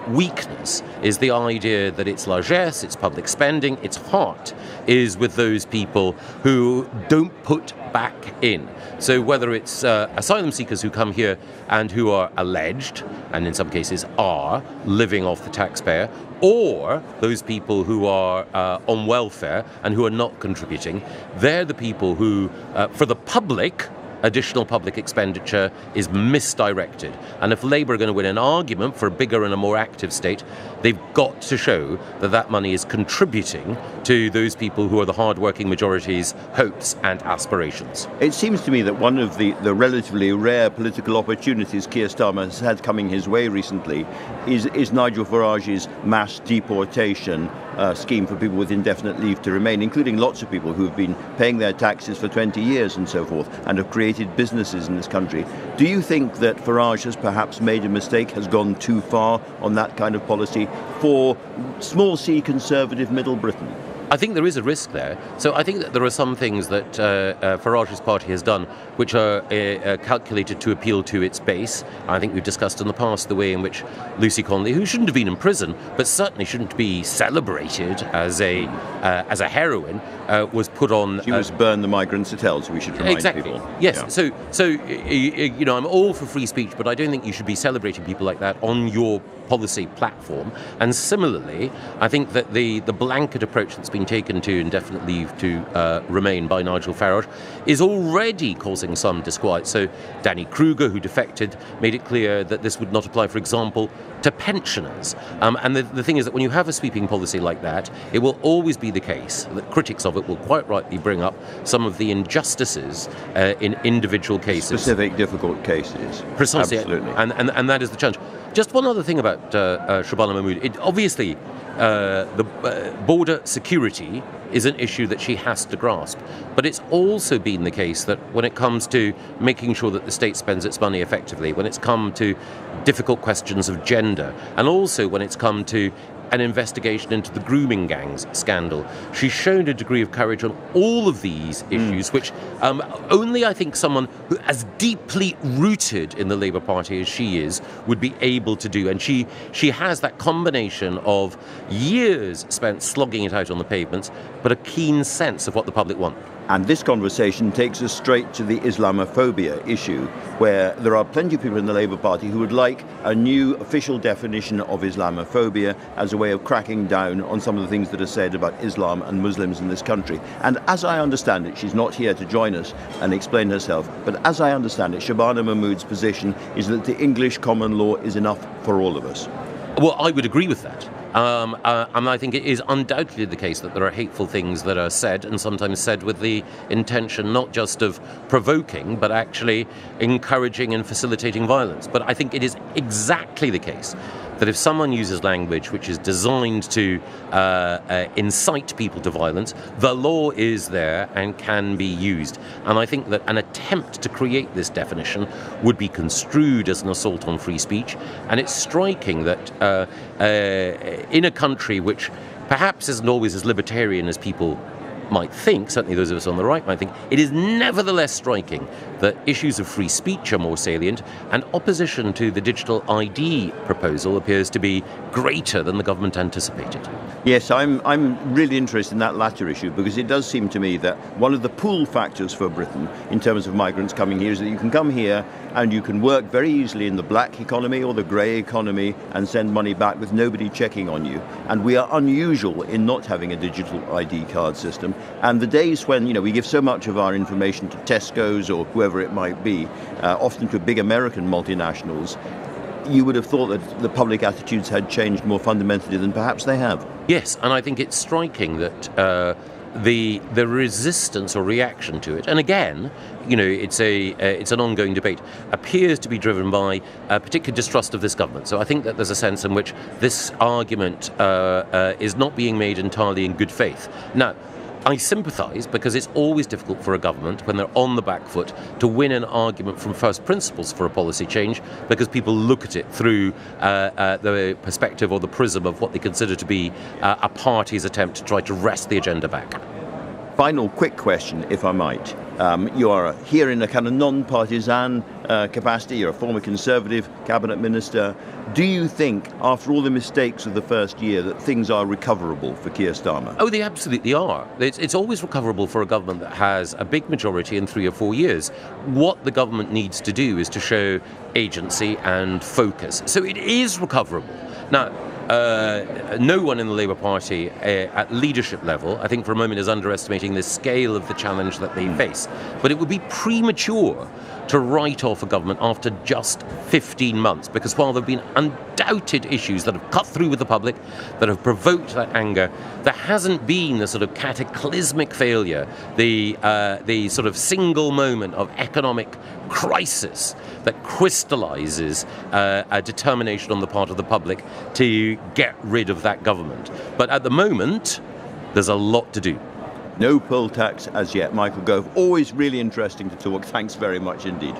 weakness is the idea that its largesse, its public spending, its heart is with those people who don't put back in. So whether it's asylum seekers who come here and who are alleged, and in some cases are, living off the taxpayer, or those people who are on welfare and who are not contributing, they're the people who, for the public, additional public expenditure is misdirected. And if Labour are going to win an argument for a bigger and a more active state, they've got to show that that money is contributing to those people who are the hard-working majority's hopes and aspirations. It seems to me that one of the relatively rare political opportunities Keir Starmer has had coming his way recently is Nigel Farage's mass deportation scheme for people with indefinite leave to remain, including lots of people who have been paying their taxes for 20 years and so forth, and have created businesses in this country. Do you think that Farage has perhaps made a mistake, has gone too far on that kind of policy for small c conservative Middle Britain? I think there is a risk there. So I think that there are some things that Farage's party has done which are calculated to appeal to its base. I think we've discussed in the past the way in which Lucy Conley, who shouldn't have been in prison, but certainly shouldn't be celebrated as a heroine, was put on... She was burned the migrants' hotels, we should remind people. Yes. Yeah. So I'm all for free speech, but I don't think you should be celebrating people like that on your policy platform. And similarly, I think that the blanket approach that's been taken to indefinite leave to remain by Nigel Farage is already causing some disquiet. So Danny Kruger, who defected, made it clear that this would not apply, for example, to pensioners. And the thing is that when you have a sweeping policy like that, it will always be the case that critics of it will quite rightly bring up some of the injustices in individual cases. Specific difficult cases. Precisely. Absolutely. And that is the challenge. Just one other thing about Shabana Mahmood. Obviously, the border security is an issue that she has to grasp. But it's also been the case that when it comes to making sure that the state spends its money effectively, when it's come to difficult questions of gender, and also when it's come to an investigation into the grooming gangs scandal, she's shown a degree of courage on all of these issues, which only I think someone who as deeply rooted in the Labour Party as she is would be able to do. And she has that combination of years spent slogging it out on the pavements, but a keen sense of what the public want. And this conversation takes us straight to the Islamophobia issue, where there are plenty of people in the Labour Party who would like a new official definition of Islamophobia as a way of cracking down on some of the things that are said about Islam and Muslims in this country. And as I understand it, she's not here to join us and explain herself, but as I understand it, Shabana Mahmood's position is that the English common law is enough for all of us. Well, I would agree with that. And I think it is undoubtedly the case that there are hateful things that are said, and sometimes said with the intention not just of provoking, but actually encouraging and facilitating violence. But I think it is exactly the case that if someone uses language which is designed to incite people to violence, the law is there and can be used. And I think that an attempt to create this definition would be construed as an assault on free speech. And it's striking that in a country which perhaps isn't always as libertarian as people might think, certainly those of us on the right might think, it is nevertheless striking that issues of free speech are more salient, and opposition to the digital ID proposal appears to be greater than the government anticipated. Yes, I'm really interested in that latter issue, because it does seem to me that one of the pull factors for Britain in terms of migrants coming here is that you can come here and you can work very easily in the black economy or the grey economy and send money back with nobody checking on you. And we are unusual in not having a digital ID card system. And the days when, we give so much of our information to Tesco's or whoever it might be, often to big American multinationals, you would have thought that the public attitudes had changed more fundamentally than perhaps they have. Yes, and I think it's striking that the resistance or reaction to it, and again, it's an ongoing debate, appears to be driven by a particular distrust of this government. So I think that there's a sense in which this argument is not being made entirely in good faith. Now, I sympathise, because it's always difficult for a government when they're on the back foot to win an argument from first principles for a policy change, because people look at it through the perspective or the prism of what they consider to be a party's attempt to try to wrest the agenda back. Final quick question, if I might. You are here in a kind of non-partisan capacity. You're a former Conservative cabinet minister. Do you think, after all the mistakes of the first year, that things are recoverable for Keir Starmer? Oh, they absolutely are. It's always recoverable for a government that has a big majority in 3 or 4 years. What the government needs to do is to show agency and focus. So it is recoverable. Now, no one in the Labour Party at leadership level, I think for a moment, is underestimating the scale of the challenge that they face. But it would be premature to write off a government after just 15 months, because while there have been undoubted issues that have cut through with the public, that have provoked that anger, there hasn't been the sort of cataclysmic failure, the sort of single moment of economic crisis that crystallises a determination on the part of the public to get rid of that government. But at the moment, there's a lot to do. No poll tax as yet. Michael Gove, always really interesting to talk. Thanks very much indeed.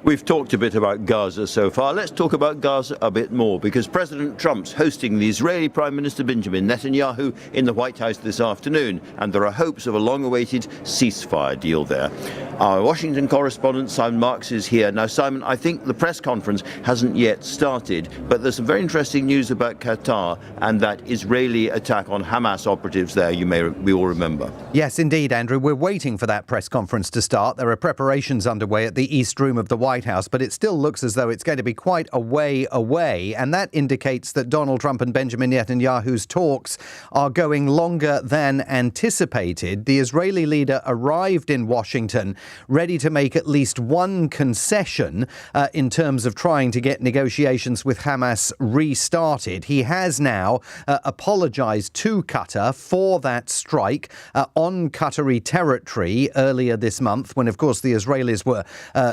We've talked a bit about Gaza so far. Let's talk about Gaza a bit more, because President Trump's hosting the Israeli Prime Minister Benjamin Netanyahu in the White House this afternoon, and there are hopes of a long-awaited ceasefire deal there. Our Washington correspondent Simon Marks is here. Now, Simon, I think the press conference hasn't yet started, but there's some very interesting news about Qatar and that Israeli attack on Hamas operatives there, we all remember. Yes, indeed, Andrew. We're waiting for that press conference to start. There are preparations underway at the East Room of the White House, but it still looks as though it's going to be quite a way away, and that indicates that Donald Trump and Benjamin Netanyahu's talks are going longer than anticipated. The Israeli leader arrived in Washington ready to make at least one concession in terms of trying to get negotiations with Hamas restarted. He has now apologised to Qatar for that strike on Qatari territory earlier this month, when, of course, the Israelis were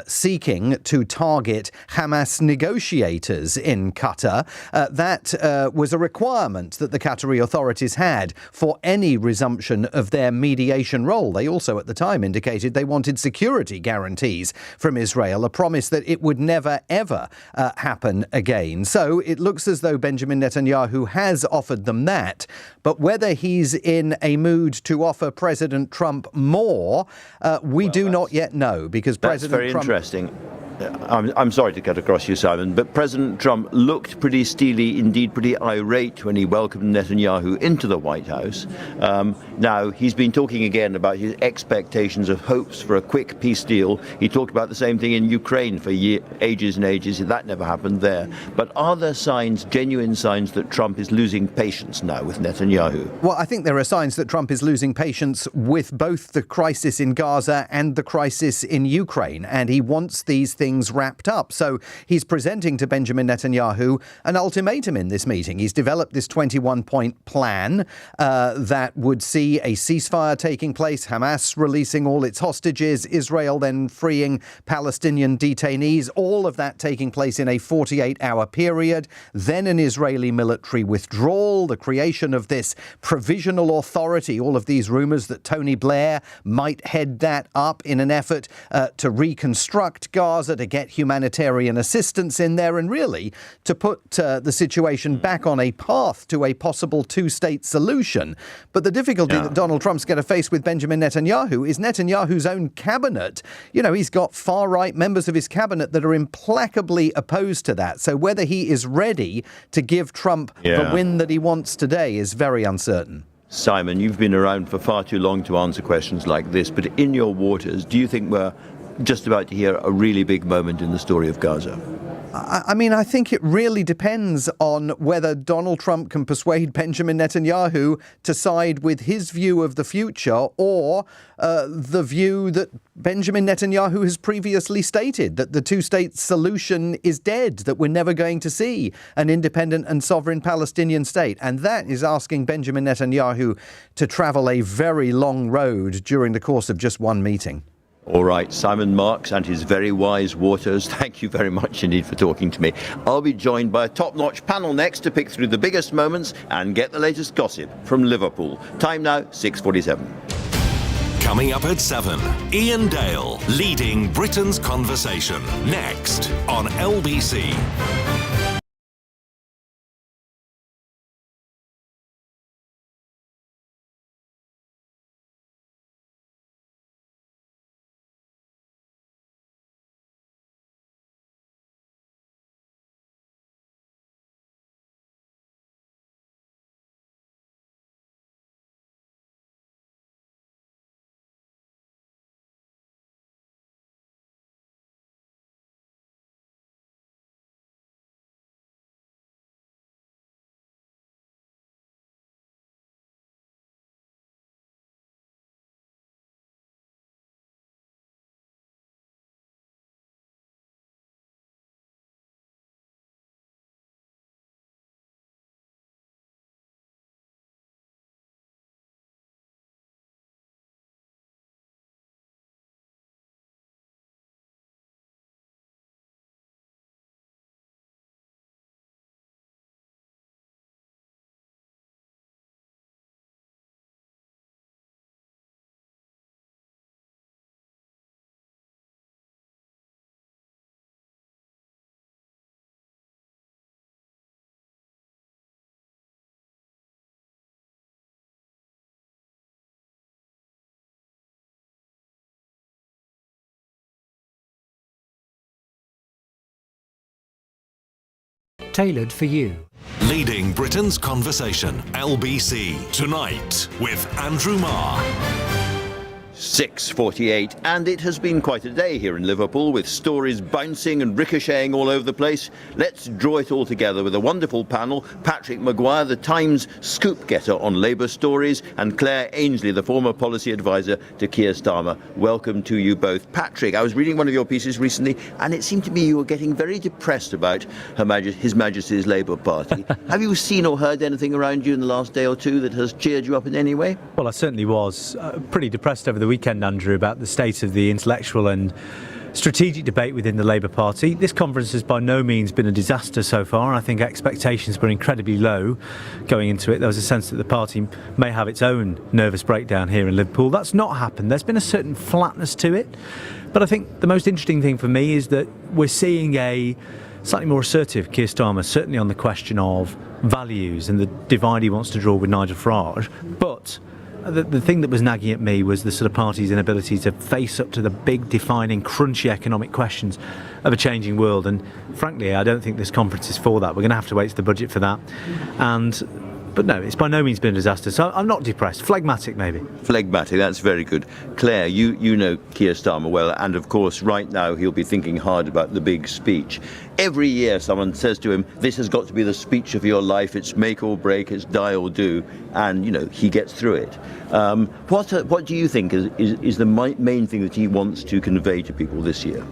seeking threatening to target Hamas negotiators in Qatar. That was a requirement that the Qatari authorities had for any resumption of their mediation role. They also at the time indicated they wanted security guarantees from Israel, a promise that it would never, ever happen again. So it looks as though Benjamin Netanyahu has offered them that. But whether he's in a mood to offer President Trump more, we do not yet know, because President Trump... That's very interesting. I'm sorry to cut across you, Simon, but President Trump looked pretty steely, indeed pretty irate, when he welcomed Netanyahu into the White House. Now, he's been talking again about his expectations of hopes for a quick peace deal. He talked about the same thing in Ukraine for ages and ages. That never happened there. But are there signs, genuine signs, that Trump is losing patience now with Netanyahu? Well, I think there are signs that Trump is losing patience with both the crisis in Gaza and the crisis in Ukraine, and he wants these things wrapped up. So he's presenting to Benjamin Netanyahu an ultimatum in this meeting. He's developed this 21-point plan that would see a ceasefire taking place, Hamas releasing all its hostages, Israel then freeing Palestinian detainees, all of that taking place in a 48-hour period, then an Israeli military withdrawal, the creation of this provisional authority, all of these rumours that Tony Blair might head that up in an effort to reconstruct Gaza, to get humanitarian assistance in there, and really to put the situation back on a path to a possible two-state solution. But the difficulty that Donald Trump's going to face with Benjamin Netanyahu is Netanyahu's own cabinet. You know, he's got far-right members of his cabinet that are implacably opposed to that. So whether he is ready to give Trump the win that he wants today is very uncertain. Simon, you've been around for far too long to answer questions like this, but in your waters, do you think we're just about to hear a really big moment in the story of Gaza? I mean, I think it really depends on whether Donald Trump can persuade Benjamin Netanyahu to side with his view of the future, or the view that Benjamin Netanyahu has previously stated, that the two-state solution is dead, that we're never going to see an independent and sovereign Palestinian state. And that is asking Benjamin Netanyahu to travel a very long road during the course of just one meeting. All right, Simon Marks and his very wise waters, thank you very much indeed for talking to me. I'll be joined by a top-notch panel next to pick through the biggest moments and get the latest gossip from Liverpool. Time now, 6:47. Coming up at 7, Ian Dale leading Britain's conversation. Next on LBC. Tailored for you. Leading Britain's conversation, LBC, tonight with Andrew Marr. 6:48, and it has been quite a day here in Liverpool, with stories bouncing and ricocheting all over the place. Let's draw it all together with a wonderful panel. Patrick Maguire, the Times scoop getter on Labour stories, and Claire Ainsley, the former policy advisor to Keir Starmer. Welcome to you both. Patrick, I was reading one of your pieces recently, and it seemed to me you were getting very depressed about His Majesty's Labour Party. Have you seen or heard anything around you in the last day or two that has cheered you up in any way? Well, I certainly was pretty depressed over the weekend, Andrew, about the state of the intellectual and strategic debate within the Labour Party. This conference has by no means been a disaster so far. I think expectations were incredibly low going into it. There was a sense that the party may have its own nervous breakdown here in Liverpool. That's not happened. There's been a certain flatness to it. But I think the most interesting thing for me is that we're seeing a slightly more assertive Keir Starmer, certainly on the question of values and the divide he wants to draw with Nigel Farage. But the thing that was nagging at me was the sort of party's inability to face up to the big, defining, crunchy economic questions of a changing world. And frankly, I don't think this conference is for that. We're going to have to wait to the budget for that. But no, it's by no means been a disaster. So I'm not depressed. Phlegmatic, maybe. Phlegmatic, that's very good. Claire, you know Keir Starmer well, and of course right now he'll be thinking hard about the big speech. Every year someone says to him, this has got to be the speech of your life, it's make or break, it's die or do, and he gets through it. What do you think is the main thing that he wants to convey to people this year?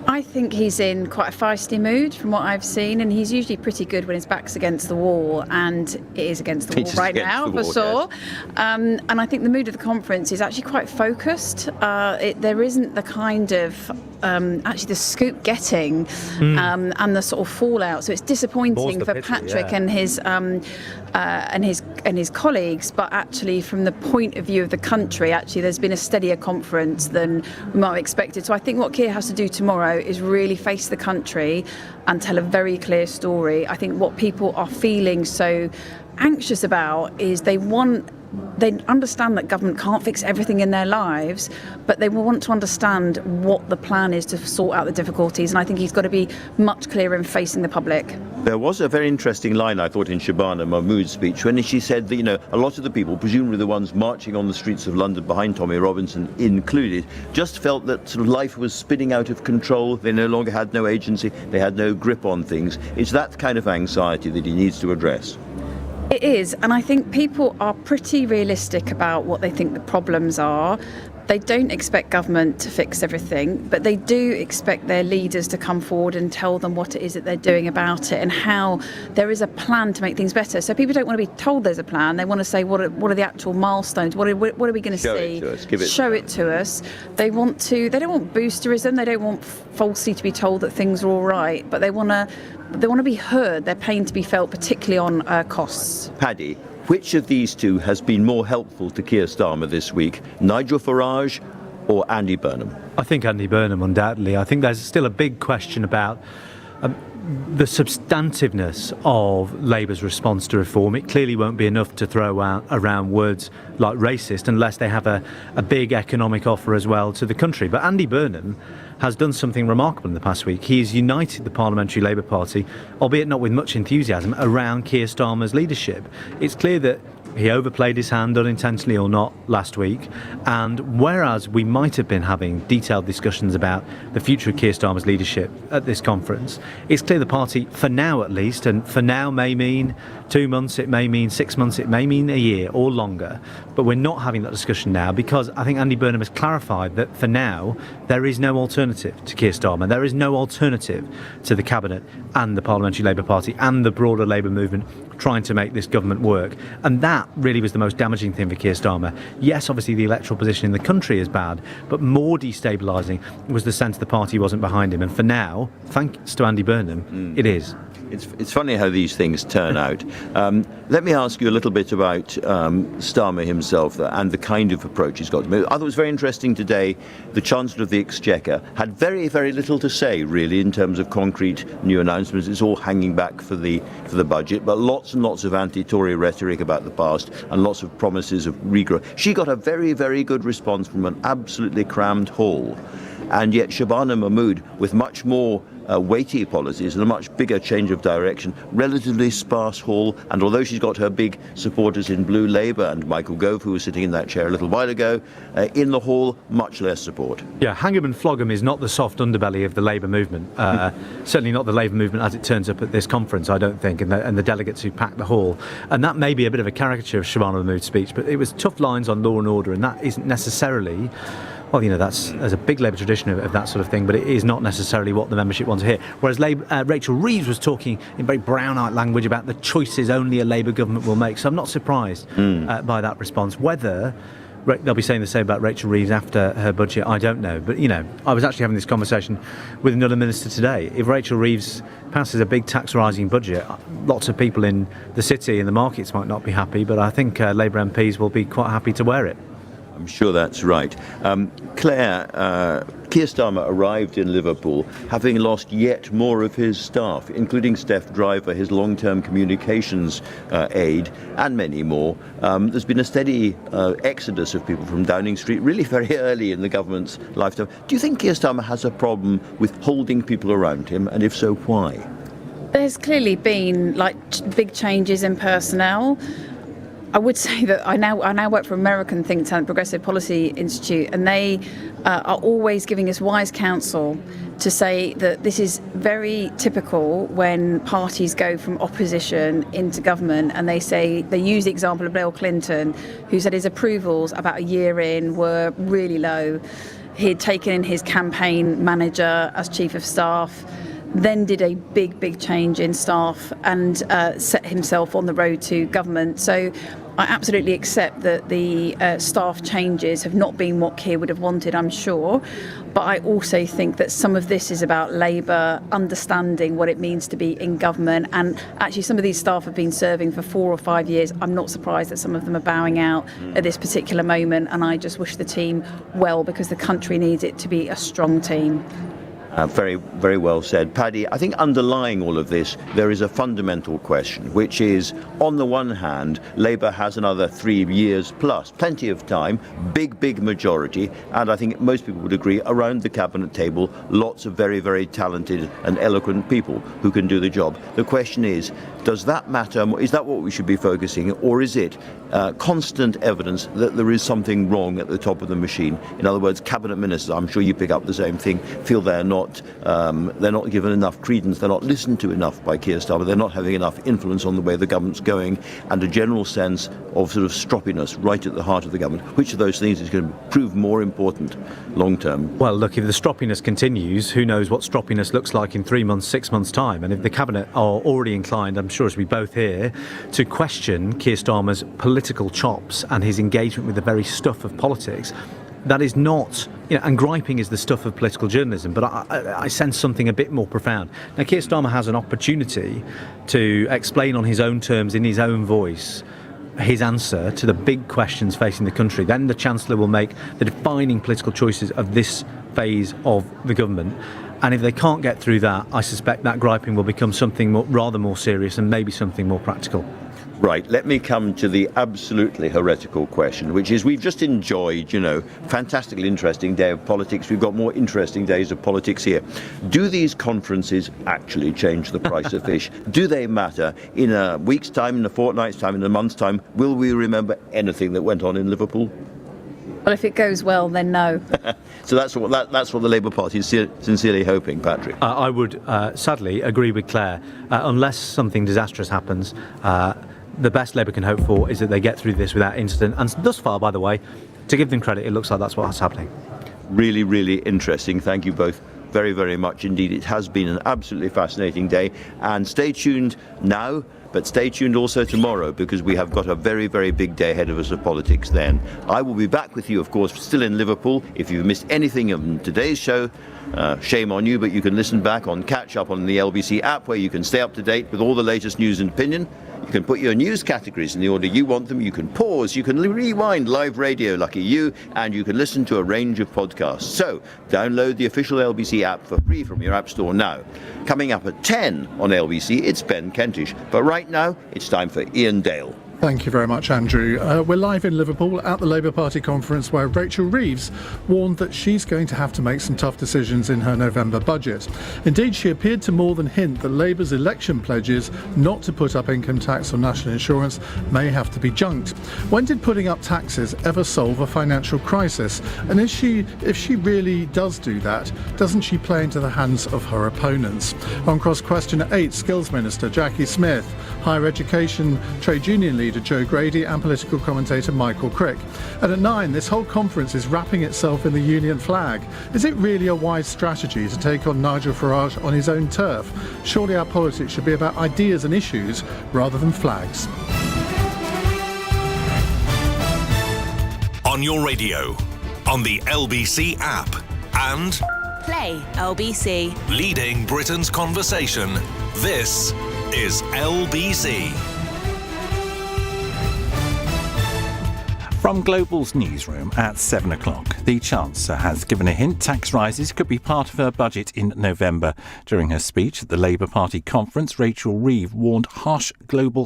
I think he's in quite a feisty mood from what I've seen, and he's usually pretty good when his back's against the wall, and it is against the wall right now for sure. Yes. And I think the mood of the conference is actually quite focused. There isn't the kind of actually the scoop getting and the sort of fallout. So it's disappointing for Patrick and his colleagues, but actually from the point of view of the country, actually there's been a steadier conference than we might have expected. So I think what Keir has to do tomorrow is really face the country and tell a very clear story. I think what people are feeling so anxious about is they understand that government can't fix everything in their lives, but they will want to understand what the plan is to sort out the difficulties, and I think he's got to be much clearer in facing the public. There was a very interesting line, I thought, in Shabana Mahmood's speech when she said that, a lot of the people, presumably the ones marching on the streets of London behind Tommy Robinson included, just felt that sort of life was spinning out of control. They no longer had no agency, they had no grip on things. It's that kind of anxiety that he needs to address. It is, and I think people are pretty realistic about what they think the problems are. They don't expect government to fix everything, but they do expect their leaders to come forward and tell them what it is that they're doing about it and how there is a plan to make things better. So people don't want to be told there's a plan. They want to say, what are the actual milestones? What are we going to see? Show it to us. They don't want boosterism. They don't want falsely to be told that things are all right, but they want to be heard, their pain to be felt, particularly on costs. Paddy, which of these two has been more helpful to Keir Starmer this week, Nigel Farage or Andy Burnham? I think Andy Burnham, undoubtedly. I think there's still a big question about the substantiveness of Labour's response to reform. It clearly won't be enough to throw around words like racist unless they have a big economic offer as well to the country. But Andy Burnham has done something remarkable in the past week. He's united the Parliamentary Labour Party, albeit not with much enthusiasm, around Keir Starmer's leadership. It's clear that he overplayed his hand, unintentionally or not, last week. And whereas we might have been having detailed discussions about the future of Keir Starmer's leadership at this conference, it's clear the party, for now at least, and for now may mean 2 months, it may mean 6 months, it may mean a year or longer, but we're not having that discussion now because I think Andy Burnham has clarified that for now there is no alternative to Keir Starmer. There is no alternative to the Cabinet and the Parliamentary Labour Party and the broader Labour movement trying to make this government work. And that really was the most damaging thing for Keir Starmer. Yes, obviously the electoral position in the country is bad, but more destabilising was the sense the party wasn't behind him. And for now, thanks to Andy Burnham, it is. It's funny how these things turn out. Let me ask you a little bit about Starmer himself and the kind of approach he's got. I thought it was very interesting today. The Chancellor of the Exchequer had very, very little to say, really, in terms of concrete new announcements. It's all hanging back for the budget, but lots and lots of anti-Tory rhetoric about the past and lots of promises of regrowth. She got a very, very good response from an absolutely crammed hall. And yet Shabana Mahmood, with much more weighty policies and a much bigger change of direction, relatively sparse hall, and although she's got her big supporters in Blue Labour and Michael Gove, who was sitting in that chair a little while ago, in the hall, much less support. Yeah, hang 'em and flog 'em is not the soft underbelly of the Labour movement. Certainly not the Labour movement as it turns up at this conference, I don't think, and the delegates who packed the hall. And that may be a bit of a caricature of Shabana Mahmood's speech, but it was tough lines on law and order, and that isn't necessarily... Well, there's a big Labour tradition of that sort of thing, but it is not necessarily what the membership wants to hear. Whereas Rachel Reeves was talking in very Brownite language about the choices only a Labour government will make. So I'm not surprised by that response. Whether they'll be saying the same about Rachel Reeves after her budget. I don't know. But, I was actually having this conversation with another minister today. If Rachel Reeves passes a big tax rising budget, lots of people in the city and the markets might not be happy, but I think Labour MPs will be quite happy to wear it. I'm sure that's right. Claire, Keir Starmer arrived in Liverpool having lost yet more of his staff, including Steph Driver, his long-term communications aide, and many more. There's been a steady exodus of people from Downing Street really very early in the government's lifetime. Do you think Keir Starmer has a problem with holding people around him, and if so, why? There's clearly been big changes in personnel. I would say that I now work for American think tank Progressive Policy Institute, and they are always giving us wise counsel to say that this is very typical when parties go from opposition into government, and they use the example of Bill Clinton, who said his approvals about a year in were really low. He'd taken in his campaign manager as chief of staff, then did a big change in staff and set himself on the road to government. So I absolutely accept that the staff changes have not been what Keir would have wanted, I'm sure. But I also think that some of this is about Labour understanding what it means to be in government. And actually, some of these staff have been serving for 4 or 5 years. I'm not surprised that some of them are bowing out at this particular moment. And I just wish the team well, because the country needs it to be a strong team. Very, very well said. Paddy, I think underlying all of this, there is a fundamental question, which is, on the one hand, Labour has another 3 years plus, plenty of time, big majority, and I think most people would agree, around the cabinet table, lots of very, very talented and eloquent people who can do the job. The question is, does that matter? Is that what we should be focusing, or is it constant evidence that there is something wrong at the top of the machine? In other words, cabinet ministers, I'm sure you pick up the same thing, feel they're not given enough credence, they're not listened to enough by Keir Starmer, they're not having enough influence on the way the government's going, and a general sense of sort of stroppiness right at the heart of the government. Which of those things is going to prove more important long term? Well, look, if the stroppiness continues, who knows what stroppiness looks like in 3 months, 6 months' time? And if the cabinet are already inclined, I'm sure as we both hear, to question Keir Starmer's political chops and his engagement with the very stuff of politics, that is not, and griping is the stuff of political journalism, but I sense something a bit more profound. Now, Keir Starmer has an opportunity to explain on his own terms, in his own voice, his answer to the big questions facing the country. Then the Chancellor will make the defining political choices of this phase of the government. And if they can't get through that, I suspect that griping will become something rather more serious and maybe something more practical. Right, let me come to the absolutely heretical question, which is, we've just enjoyed, fantastically interesting day of politics. We've got more interesting days of politics here. Do these conferences actually change the price of fish? Do they matter? In a week's time, in a fortnight's time, in a month's time, will we remember anything that went on in Liverpool? Well, if it goes well, then no. So that's what the Labour Party is sincerely hoping, Patrick. I would sadly agree with Claire. Unless something disastrous happens, the best Labour can hope for is that they get through this without incident. And thus far, by the way, to give them credit, it looks like that's what's happening. Really, really interesting. Thank you both very, very much indeed. It has been an absolutely fascinating day. And stay tuned now, but stay tuned also tomorrow, because we have got a very, very big day ahead of us of politics then. I will be back with you, of course, still in Liverpool. If you've missed anything of today's show, shame on you, but you can listen back on Catch Up on the LBC app, where you can stay up to date with all the latest news and opinion. You can put your news categories in the order you want them. You can pause, you can rewind live radio, lucky you, and you can listen to a range of podcasts. So download the official LBC app for free from your app store now. Coming up at 10 on LBC, it's Ben Kentish. But right now, it's time for Ian Dale. Thank you very much, Andrew. We're live in Liverpool at the Labour Party conference, where Rachel Reeves warned that she's going to have to make some tough decisions in her November budget. Indeed, she appeared to more than hint that Labour's election pledges not to put up income tax or national insurance may have to be junked. When did putting up taxes ever solve a financial crisis? And if she really does do that, doesn't she play into the hands of her opponents? On Cross Question at 8, Skills Minister Jackie Smith, Higher Education Trade Union Leader Joe Grady, and political commentator Michael Crick. And at 9, this whole conference is wrapping itself in the union flag. Is it really a wise strategy to take on Nigel Farage on his own turf? Surely our politics should be about ideas and issues rather than flags. on your radio, on the LBC app, and Play LBC. leading Britain's conversation. This is LBC. From Global's newsroom at 7 o'clock, the Chancellor has given a hint tax rises could be part of her budget in November. During her speech at the Labour Party conference, Rachel Reeves warned harsh global